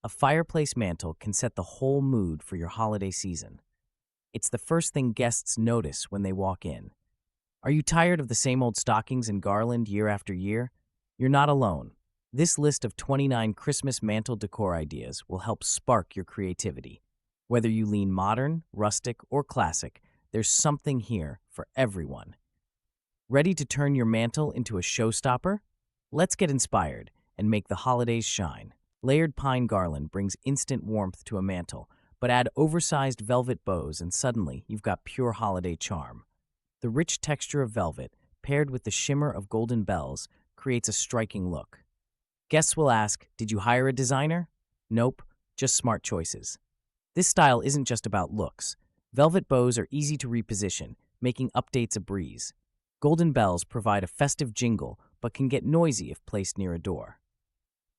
A fireplace mantle can set the whole mood for your holiday season. It's the first thing guests notice when they walk in. Are you tired of the same old stockings and garland year after year? You're not alone. This list of 29 Christmas mantle decor ideas will help spark your creativity. Whether you lean modern, rustic, or classic, there's something here for everyone. Ready to turn your mantle into a showstopper? Let's get inspired and make the holidays shine. Layered pine garland brings instant warmth to a mantle, but add oversized velvet bows and suddenly you've got pure holiday charm. The rich texture of velvet, paired with the shimmer of golden bells, creates a striking look. Guests will ask, did you hire a designer? Nope, just smart choices. This style isn't just about looks. Velvet bows are easy to reposition, making updates a breeze. Golden bells provide a festive jingle, but can get noisy if placed near a door.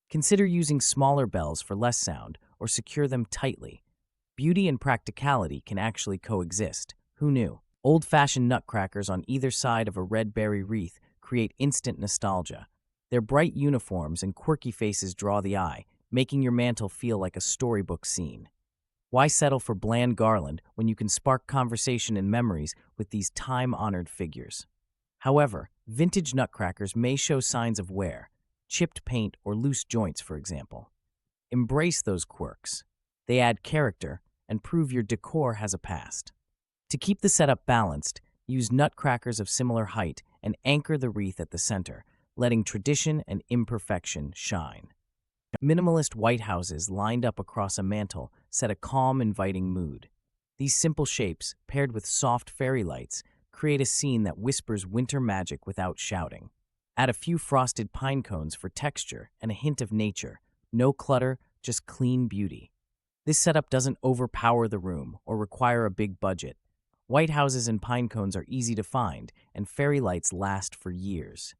Consider using smaller bells for less sound or secure them tightly. Beauty and practicality can actually coexist. Who knew? Old-fashioned nutcrackers on either side of a red berry wreath create instant nostalgia. Their bright uniforms and quirky faces draw the eye, making your mantle feel like a storybook scene. Why settle for bland garland when you can spark conversation and memories with these time-honored figures? However, vintage nutcrackers may show signs of wear, chipped paint or loose joints, for example. Embrace those quirks. They add character and prove your decor has a past. To keep the setup balanced, use nutcrackers of similar height and anchor the wreath at the center, letting tradition and imperfection shine. Minimalist white houses lined up across a mantle set a calm, inviting mood. These simple shapes, paired with soft fairy lights, create a scene that whispers winter magic without shouting. Add a few frosted pine cones for texture and a hint of nature. No clutter, just clean beauty. This setup doesn't overpower the room or require a big budget. White houses and pine cones are easy to find, and fairy lights last for years.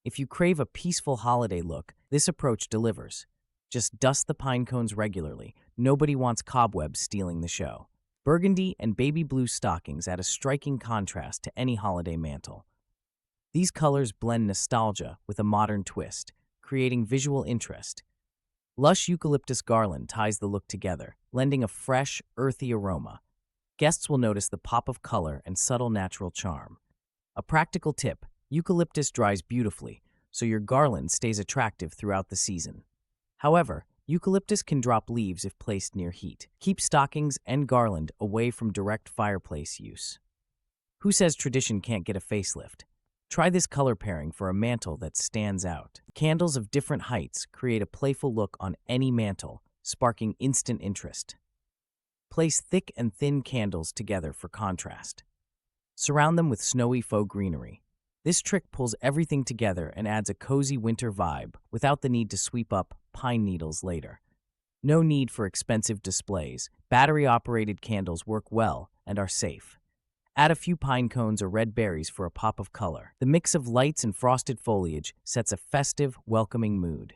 If you crave a peaceful holiday look, this approach delivers. Just dust the pine cones regularly. Nobody wants cobwebs stealing the show. Burgundy and baby blue stockings add a striking contrast to any holiday mantle. These colors blend nostalgia with a modern twist, creating visual interest. Lush eucalyptus garland ties the look together, lending a fresh, earthy aroma. Guests will notice the pop of color and subtle natural charm. A practical tip: eucalyptus dries beautifully, so your garland stays attractive throughout the season. However, eucalyptus can drop leaves if placed near heat. Keep stockings and garland away from direct fireplace use. Who says tradition can't get a facelift? Try this color pairing for a mantle that stands out. Candles of different heights create a playful look on any mantle, sparking instant interest. Place thick and thin candles together for contrast. Surround them with snowy faux greenery. This trick pulls everything together and adds a cozy winter vibe without the need to sweep up pine needles later. No need for expensive displays. Battery-operated candles work well and are safe. Add a few pine cones or red berries for a pop of color. The mix of lights and frosted foliage sets a festive, welcoming mood.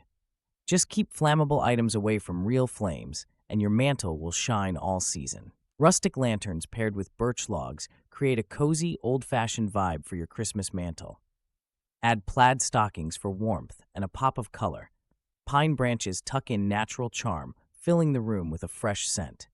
Just keep flammable items away from real flames, and your mantle will shine all season. Rustic lanterns paired with birch logs create a cozy, old-fashioned vibe for your Christmas mantle. Add plaid stockings for warmth and a pop of color. Pine branches tuck in natural charm, filling the room with a fresh scent.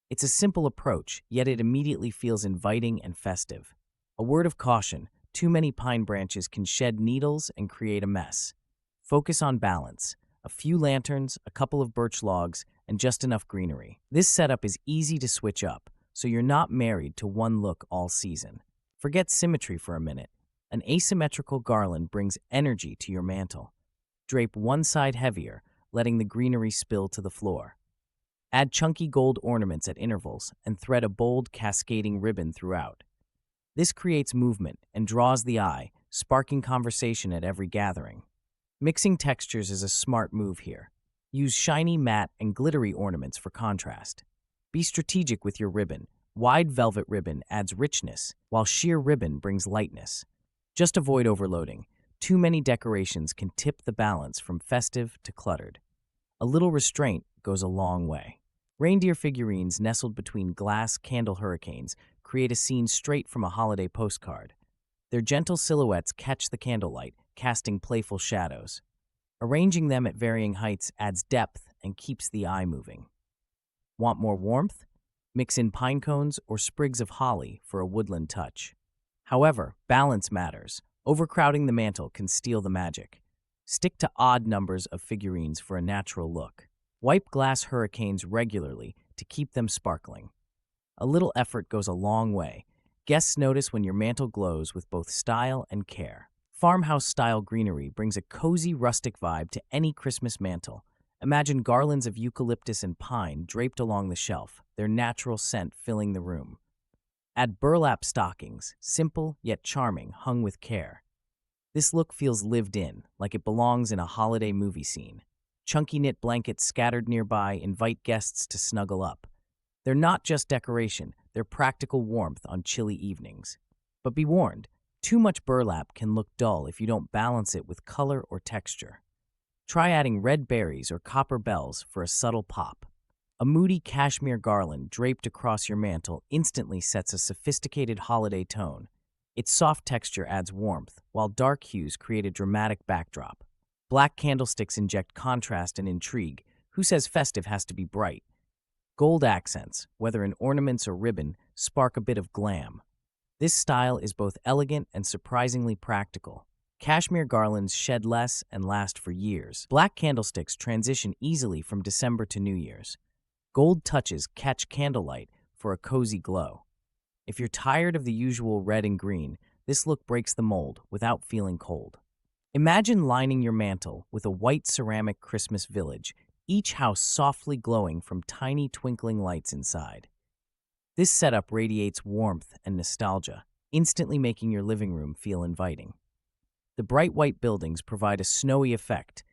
It's a simple approach, yet it immediately feels inviting and festive. A word of caution: too many pine branches can shed needles and create a mess. Focus on balance. A few lanterns, a couple of birch logs, and just enough greenery. This setup is easy to switch up, so you're not married to one look all season. Forget symmetry for a minute. An asymmetrical garland brings energy to your mantle. Drape one side heavier, letting the greenery spill to the floor. Add chunky gold ornaments at intervals and thread a bold, cascading ribbon throughout. This creates movement and draws the eye, sparking conversation at every gathering. Mixing textures is a smart move here. Use shiny, matte, and glittery ornaments for contrast. Be strategic with your ribbon. Wide velvet ribbon adds richness, while sheer ribbon brings lightness. Just avoid overloading. Too many decorations can tip the balance from festive to cluttered. A little restraint goes a long way. Reindeer figurines nestled between glass candle hurricanes create a scene straight from a holiday postcard. Their gentle silhouettes catch the candlelight, casting playful shadows. Arranging them at varying heights adds depth and keeps the eye moving. Want more warmth? Mix in pine cones or sprigs of holly for a woodland touch. However, balance matters. Overcrowding the mantle can steal the magic. Stick to odd numbers of figurines for a natural look. Wipe glass hurricanes regularly to keep them sparkling. A little effort goes a long way. Guests notice when your mantle glows with both style and care. Farmhouse-style greenery brings a cozy, rustic vibe to any Christmas mantle. Imagine garlands of eucalyptus and pine draped along the shelf, their natural scent filling the room. Add burlap stockings, simple yet charming, hung with care. This look feels lived in, like it belongs in a holiday movie scene. Chunky knit blankets scattered nearby invite guests to snuggle up. They're not just decoration, they're practical warmth on chilly evenings. But be warned, too much burlap can look dull if you don't balance it with color or texture. Try adding red berries or copper bells for a subtle pop. A moody cashmere garland draped across your mantle instantly sets a sophisticated holiday tone. Its soft texture adds warmth, while dark hues create a dramatic backdrop. Black candlesticks inject contrast and intrigue. Who says festive has to be bright? Gold accents, whether in ornaments or ribbon, spark a bit of glam. This style is both elegant and surprisingly practical. Cashmere garlands shed less and last for years. Black candlesticks transition easily from December to New Year's. Gold touches catch candlelight for a cozy glow. If you're tired of the usual red and green, this look breaks the mold without feeling cold. Imagine lining your mantle with a white ceramic Christmas village, each house softly glowing from tiny twinkling lights inside. This setup radiates warmth and nostalgia, instantly making your living room feel inviting. The bright white buildings provide a snowy effect,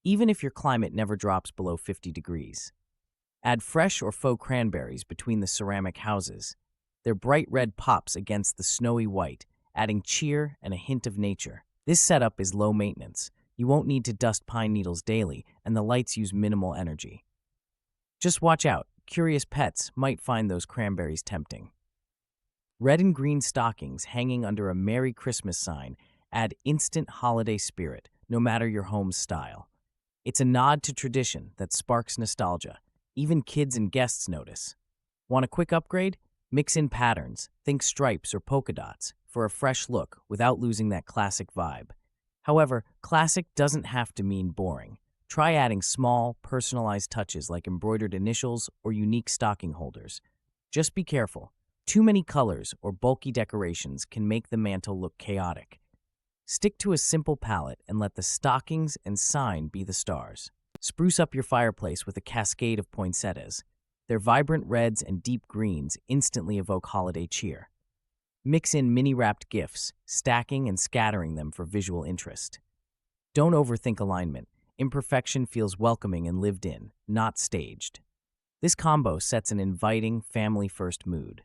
even if your climate never drops below 50 degrees. Add fresh or faux cranberries between the ceramic houses. Their bright red pops against the snowy white, adding cheer and a hint of nature. This setup is low maintenance. You won't need to dust pine needles daily, and the lights use minimal energy. Just watch out. Curious pets might find those cranberries tempting. Red and green stockings hanging under a Merry Christmas sign add instant holiday spirit, no matter your home's style. It's a nod to tradition that sparks nostalgia. Even kids and guests notice. Want a quick upgrade? Mix in patterns, think stripes or polka dots, for a fresh look without losing that classic vibe. However, classic doesn't have to mean boring. Try adding small, personalized touches like embroidered initials or unique stocking holders. Just be careful. Too many colors or bulky decorations can make the mantle look chaotic. Stick to a simple palette and let the stockings and sign be the stars. Spruce up your fireplace with a cascade of poinsettias. Their vibrant reds and deep greens instantly evoke holiday cheer. Mix in mini-wrapped gifts, stacking and scattering them for visual interest. Don't overthink alignment. Imperfection feels welcoming and lived in, not staged. This combo sets an inviting, family-first mood.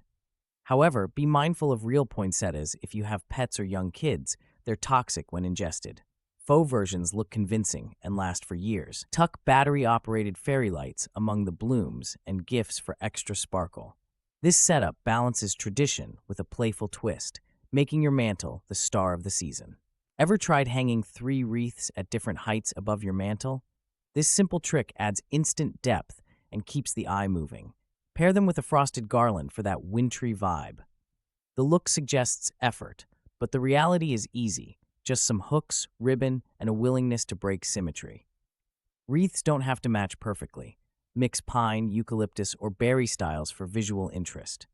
However, be mindful of real poinsettias if you have pets or young kids. They're toxic when ingested. Faux versions look convincing and last for years. Tuck battery-operated fairy lights among the blooms and gifts for extra sparkle. This setup balances tradition with a playful twist, making your mantle the star of the season. Ever tried hanging 3 wreaths at different heights above your mantle? This simple trick adds instant depth and keeps the eye moving. Pair them with a frosted garland for that wintry vibe. The look suggests effort, but the reality is easy. Just some hooks, ribbon, and a willingness to break symmetry. Wreaths don't have to match perfectly. Mix pine, eucalyptus, or berry styles for visual interest.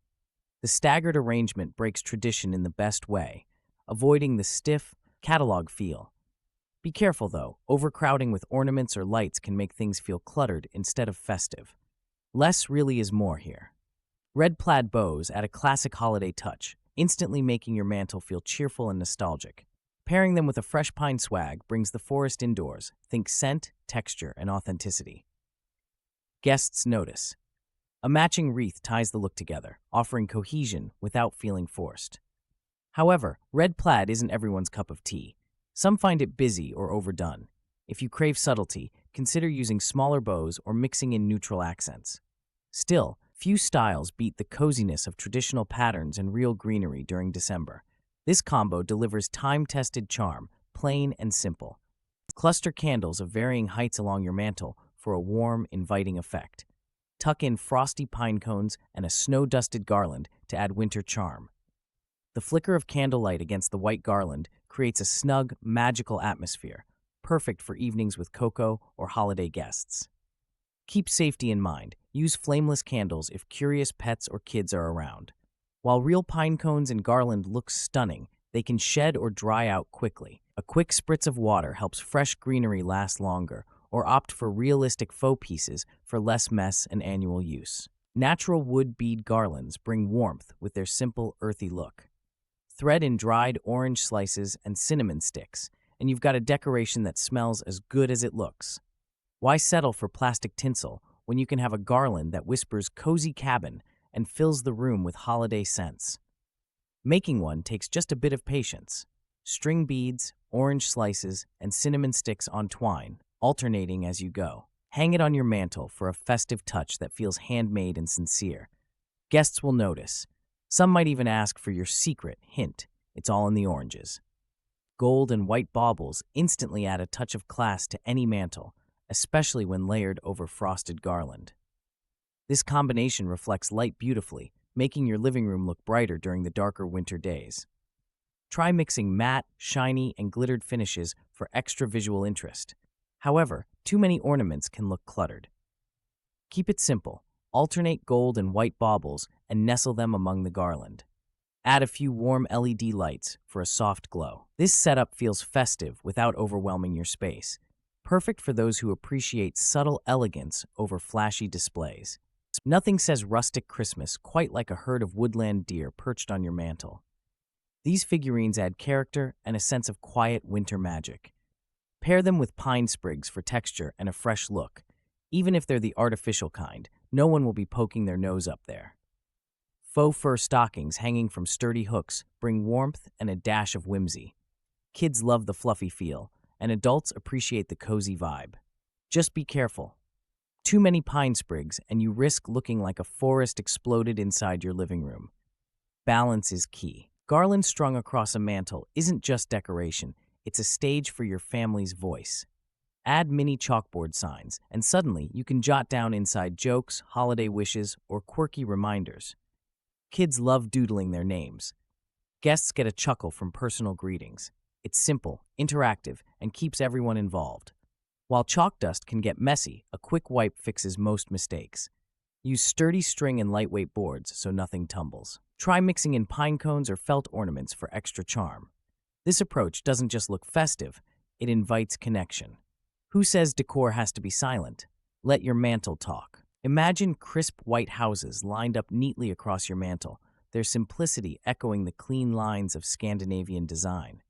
The staggered arrangement breaks tradition in the best way, avoiding the stiff, catalog feel. Be careful though, overcrowding with ornaments or lights can make things feel cluttered instead of festive. Less really is more here. Red plaid bows add a classic holiday touch, instantly making your mantle feel cheerful and nostalgic. Pairing them with a fresh pine swag brings the forest indoors. Think scent, texture, and authenticity. Guests notice. A matching wreath ties the look together, offering cohesion without feeling forced. However, red plaid isn't everyone's cup of tea. Some find it busy or overdone. If you crave subtlety, consider using smaller bows or mixing in neutral accents. Still, few styles beat the coziness of traditional patterns and real greenery during December. This combo delivers time-tested charm, plain and simple. Cluster candles of varying heights along your mantle for a warm, inviting effect. Tuck in frosty pine cones and a snow-dusted garland to add winter charm. The flicker of candlelight against the white garland creates a snug, magical atmosphere, perfect for evenings with cocoa or holiday guests. Keep safety in mind. Use flameless candles if curious pets or kids are around. While real pine cones and garland look stunning, they can shed or dry out quickly. A quick spritz of water helps fresh greenery last longer, or opt for realistic faux pieces for less mess and annual use. Natural wood bead garlands bring warmth with their simple, earthy look. Thread in dried orange slices and cinnamon sticks, and you've got a decoration that smells as good as it looks. Why settle for plastic tinsel when you can have a garland that whispers cozy cabin and fills the room with holiday scents? Making one takes just a bit of patience. String beads, orange slices, and cinnamon sticks on twine, alternating as you go. Hang it on your mantle for a festive touch that feels handmade and sincere. Guests will notice. Some might even ask for your secret hint. It's all in the oranges. Gold and white baubles instantly add a touch of class to any mantle, especially when layered over frosted garland. This combination reflects light beautifully, making your living room look brighter during the darker winter days. Try mixing matte, shiny, and glittered finishes for extra visual interest. However, too many ornaments can look cluttered. Keep it simple. Alternate gold and white baubles and nestle them among the garland. Add a few warm LED lights for a soft glow. This setup feels festive without overwhelming your space, perfect for those who appreciate subtle elegance over flashy displays. Nothing says rustic Christmas quite like a herd of woodland deer perched on your mantle. These figurines add character and a sense of quiet winter magic. Pair them with pine sprigs for texture and a fresh look. Even if they're the artificial kind, no one will be poking their nose up there. Faux fur stockings hanging from sturdy hooks bring warmth and a dash of whimsy. Kids love the fluffy feel, and adults appreciate the cozy vibe. Just be careful. Too many pine sprigs, and you risk looking like a forest exploded inside your living room. Balance is key. Garland strung across a mantle isn't just decoration, it's a stage for your family's voice. Add mini chalkboard signs, and suddenly you can jot down inside jokes, holiday wishes, or quirky reminders. Kids love doodling their names. Guests get a chuckle from personal greetings. It's simple, interactive, and keeps everyone involved. While chalk dust can get messy, a quick wipe fixes most mistakes. Use sturdy string and lightweight boards so nothing tumbles. Try mixing in pine cones or felt ornaments for extra charm. This approach doesn't just look festive, it invites connection. Who says decor has to be silent? Let your mantle talk. Imagine crisp white houses lined up neatly across your mantle, their simplicity echoing the clean lines of Scandinavian design.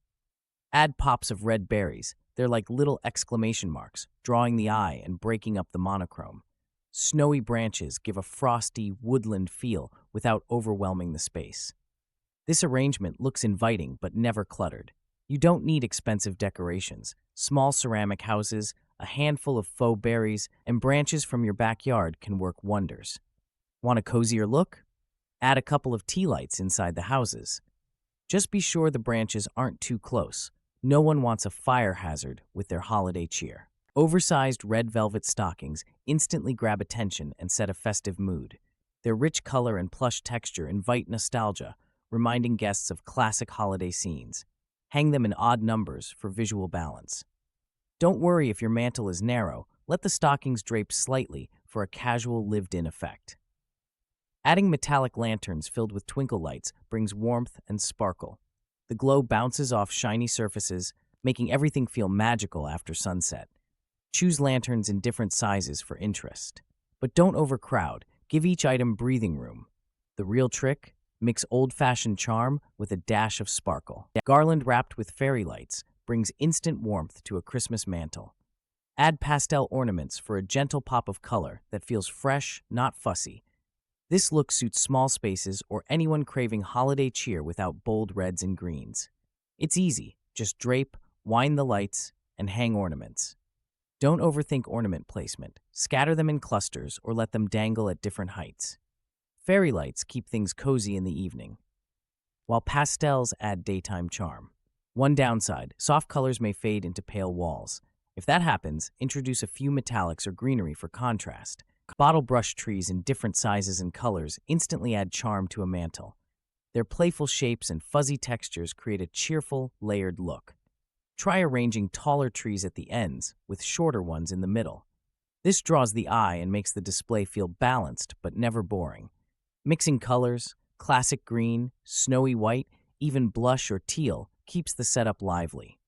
Add pops of red berries. They're like little exclamation marks, drawing the eye and breaking up the monochrome. Snowy branches give a frosty, woodland feel without overwhelming the space. This arrangement looks inviting but never cluttered. You don't need expensive decorations. Small ceramic houses, a handful of faux berries, and branches from your backyard can work wonders. Want a cozier look? Add a couple of tea lights inside the houses. Just be sure the branches aren't too close. No one wants a fire hazard with their holiday cheer. Oversized red velvet stockings instantly grab attention and set a festive mood. Their rich color and plush texture invite nostalgia, reminding guests of classic holiday scenes. Hang them in odd numbers for visual balance. Don't worry if your mantle is narrow, let the stockings drape slightly for a casual lived-in effect. Adding metallic lanterns filled with twinkle lights brings warmth and sparkle. The glow bounces off shiny surfaces, making everything feel magical after sunset. Choose lanterns in different sizes for interest. But don't overcrowd, give each item breathing room. The real trick? Mix old-fashioned charm with a dash of sparkle. Garland wrapped with fairy lights brings instant warmth to a Christmas mantle. Add pastel ornaments for a gentle pop of color that feels fresh, not fussy. This look suits small spaces or anyone craving holiday cheer without bold reds and greens. It's easy. Just drape, wind the lights, and hang ornaments. Don't overthink ornament placement. Scatter them in clusters or let them dangle at different heights. Fairy lights keep things cozy in the evening, while pastels add daytime charm. One downside, soft colors may fade into pale walls. If that happens, introduce a few metallics or greenery for contrast. Bottle brush trees in different sizes and colors instantly add charm to a mantle. Their playful shapes and fuzzy textures create a cheerful, layered look. Try arranging taller trees at the ends with shorter ones in the middle. This draws the eye and makes the display feel balanced but never boring. Mixing colors, classic green, snowy white, even blush or teal, keeps the setup lively.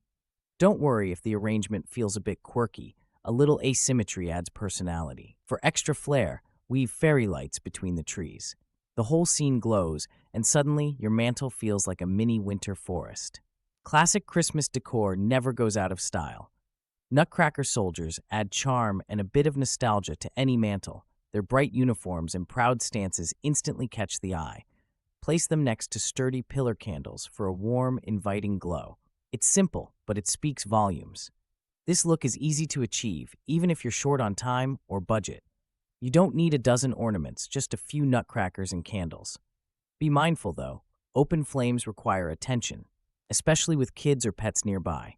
Don't worry if the arrangement feels a bit quirky. A little asymmetry adds personality. For extra flair, weave fairy lights between the trees. The whole scene glows, and suddenly your mantle feels like a mini winter forest. Classic Christmas decor never goes out of style. Nutcracker soldiers add charm and a bit of nostalgia to any mantle. Their bright uniforms and proud stances instantly catch the eye. Place them next to sturdy pillar candles for a warm, inviting glow. It's simple, but it speaks volumes. This look is easy to achieve, even if you're short on time or budget. You don't need a dozen ornaments, just a few nutcrackers and candles. Be mindful, though. Open flames require attention, especially with kids or pets nearby.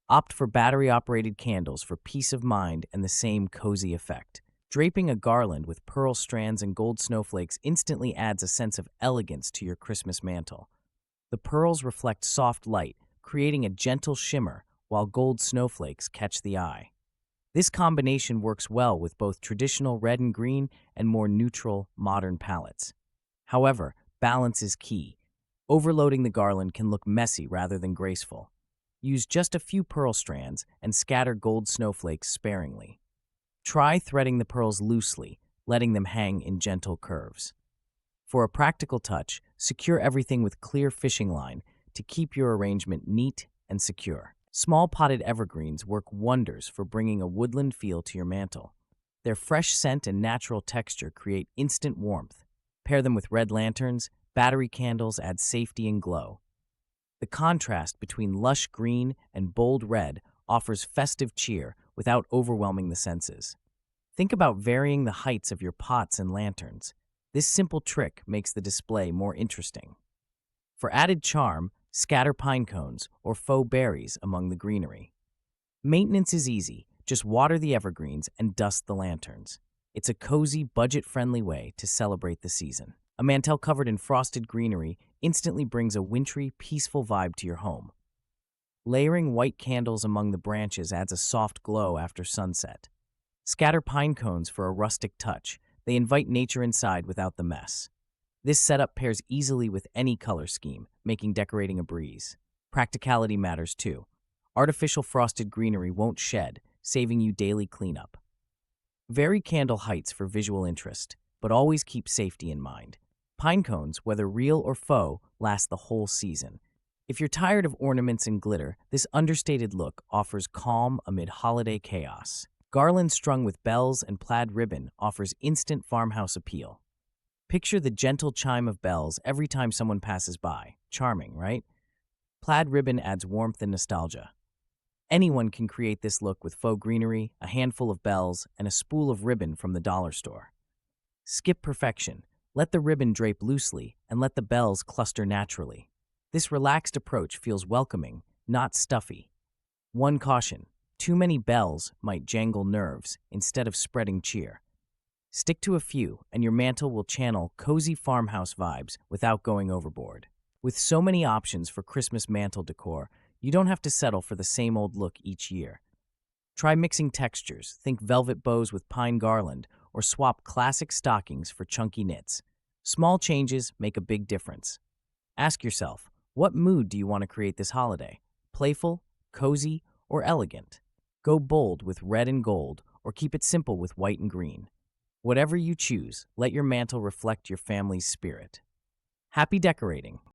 Opt for battery-operated candles for peace of mind and the same cozy effect. Draping a garland with pearl strands and gold snowflakes instantly adds a sense of elegance to your Christmas mantle. The pearls reflect soft light, creating a gentle shimmer, while gold snowflakes catch the eye. This combination works well with both traditional red and green and more neutral, modern palettes. However, balance is key. Overloading the garland can look messy rather than graceful. Use just a few pearl strands and scatter gold snowflakes sparingly. Try threading the pearls loosely, letting them hang in gentle curves. For a practical touch, secure everything with clear fishing line to keep your arrangement neat and secure. Small potted evergreens work wonders for bringing a woodland feel to your mantle. Their fresh scent and natural texture create instant warmth. Pair them with red lanterns, battery candles add safety and glow. The contrast between lush green and bold red offers festive cheer without overwhelming the senses. Think about varying the heights of your pots and lanterns. This simple trick makes the display more interesting. For added charm, scatter pine cones or faux berries among the greenery. Maintenance is easy. Just water the evergreens and dust the lanterns. It's a cozy, budget-friendly way to celebrate the season. A mantel covered in frosted greenery instantly brings a wintry, peaceful vibe to your home. Layering white candles among the branches adds a soft glow after sunset. Scatter pine cones for a rustic touch. They invite nature inside without the mess. This setup pairs easily with any color scheme, making decorating a breeze. Practicality matters too. Artificial frosted greenery won't shed, saving you daily cleanup. Vary candle heights for visual interest, but always keep safety in mind. Pine cones, whether real or faux, last the whole season. If you're tired of ornaments and glitter, this understated look offers calm amid holiday chaos. Garland strung with bells and plaid ribbon offers instant farmhouse appeal. Picture the gentle chime of bells every time someone passes by. Charming, right? Plaid ribbon adds warmth and nostalgia. Anyone can create this look with faux greenery, a handful of bells, and a spool of ribbon from the dollar store. Skip perfection. Let the ribbon drape loosely and let the bells cluster naturally. This relaxed approach feels welcoming, not stuffy. One caution: too many bells might jangle nerves instead of spreading cheer. Stick to a few, and your mantle will channel cozy farmhouse vibes without going overboard. With so many options for Christmas mantle decor, you don't have to settle for the same old look each year. Try mixing textures, think velvet bows with pine garland, or swap classic stockings for chunky knits. Small changes make a big difference. Ask yourself, what mood do you want to create this holiday? Playful, cozy, or elegant? Go bold with red and gold, or keep it simple with white and green. Whatever you choose, let your mantle reflect your family's spirit. Happy decorating!